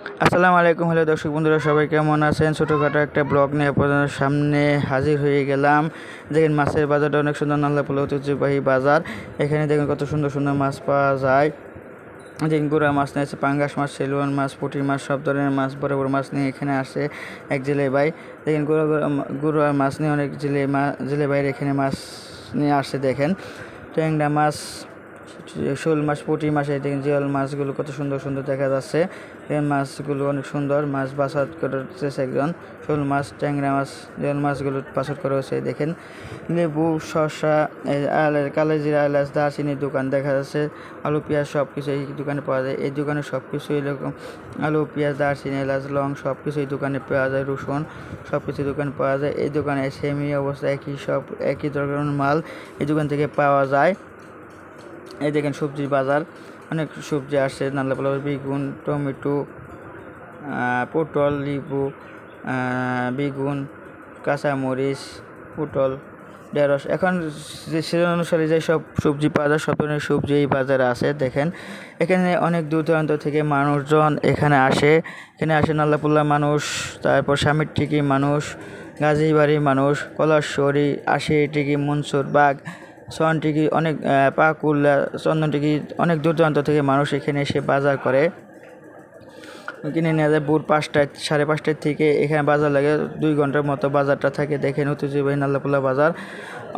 আসসালামু আলাইকুম। হ্যালো দর্শক বন্ধুরা, সবাই কেমন আছেন? ছোটোখাটো একটা ব্লগ নিয়ে আপনাদের সামনে হাজির হয়ে গেলাম। দেখেন মাছের বাজারটা অনেক সুন্দর, নাল্লাপোলা ঐতিহ্যবাহী বাজার। এখানে দেখেন কত সুন্দর সুন্দর মাছ পাওয়া যায়। দেখেন গুড়া মাছ নিয়েছে, পাঙ্গাস মাছ, সেলুয়ান মাছ, পুঁটি মাছ, সব ধরনের মাছ, বড় বড় মাছ নিয়ে এখানে আসে এক জেলে ভাই। দেখেন গুড়া মাছ নিয়ে অনেক জেলে ভাইয়ের এখানে মাছ নিয়ে আসছে। দেখেন ট্যাংরা মাছ, শোল মাছ, পুঁটি মাছ, এই দেখেন জিওল মাছগুলো কত সুন্দর সুন্দর দেখা যাচ্ছে। এই মাছগুলো অনেক সুন্দর। মাছ বাছাই করতেছে একজন। শোল মাছ, ট্যাংরা মাছ, জিওল মাছগুলো বাছাই করা হচ্ছে। দেখেন লেবু, শসা, কালোজিরা, এলাচ, দারচিনির দোকান দেখা যাচ্ছে। আলু, পেঁয়াজ সব কিছু এই দোকানে পাওয়া যায়। এই দোকানে সব কিছু এরকম আলু, পেঁয়াজ, দারচিনি, এলাচ, লং সব কিছু এই দোকানে পাওয়া যায়। রসুন সব কিছু দোকানে পাওয়া যায়। এই দোকানে সেমি অবস্থা একই ধরনের মাল এই দোকান থেকে পাওয়া যায়। এই দেখেন সবজির বাজার, অনেক সবজি আসছে। নাল্লাপোলা, বেগুন, টমেটো, পটল, লেবু, বেগুন, কাঁচামরিচ, পটল, ঢেঁড়স। এখন যে সিজন অনুসারে যে সব সবজি পাওয়া যায়, সব ধরনের সবজি এই বাজারে আছে। দেখেন এখানে অনেক দূর দূরান্ত থেকে মানুষজন এখানে আসে। নাল্লাপোলা মানুষ, তারপর স্বামীরটিকি মানুষ, গাজীবাড়ির মানুষ, কলাশ্বরী, আশিটিকি, মনসুরবাগ, সনটিকি, অনেক পাকুল্লা, চন্দনটিকি, অনেক দূর দূরান্ত থেকে মানুষ এখানে এসে বাজার করে কিনে নিয়ে যায়। ভোর 5টায়, 5:30 থেকে এখানে বাজার লাগে। 2 ঘন্টার মতো বাজারটা থাকে। দেখেন ঐতিহ্যবাহী নাল্লাপোলা বাজার,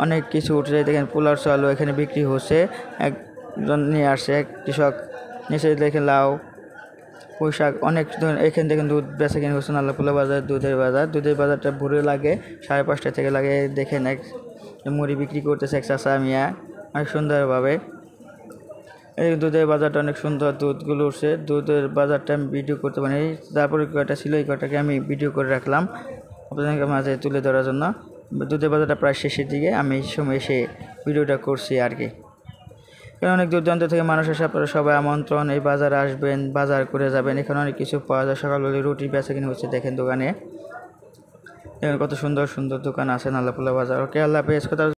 অনেক কিছু উঠে যায়। দেখেন পোলার চালও এখানে বিক্রি হচ্ছে। একজন নিয়ে আসছে, এক কৃষক নিচে। দেখেন লাউ, পুঁইশাক, অনেক এখানে দেখেন দুধ বেচা কিনে হচ্ছে। নাল্লাপোলা বাজার দুধের বাজারটা ভোরে লাগে, 5:30 থেকে লাগে। দেখেন এক মুড়ি বিক্রি করতেছে এক চাচা মিয়া অনেক সুন্দরভাবে। এই দুধের বাজারটা অনেক সুন্দর, দুধগুলো উঠছে। দুধের বাজারটা আমি ভিডিও করতে পারি, তারপরে কয়টা ছিল এই কয়টাকে আমি ভিডিও করে রাখলাম আপনাদের মাঝে তুলে ধরার জন্য। দুধের বাজারটা প্রায় শেষের দিকে আমি এই সময় এসে ভিডিওটা করছি আর কি। এখানে অনেক দূর দূরান্ত থেকে মানুষ আসে। আপনারা সবাই আমন্ত্রণ, এই বাজারে আসবেন, বাজার করে যাবেন। এখানে অনেক কিছু পাওয়া যায়। সকালবেলা রুটি বেচা কিনে হচ্ছে দেখেন দোকানে। এখানে কত সুন্দর সুন্দর দোকান আছে নাল্লাপোলা বাজার। ওকে, আল্লাহ হাফেজ।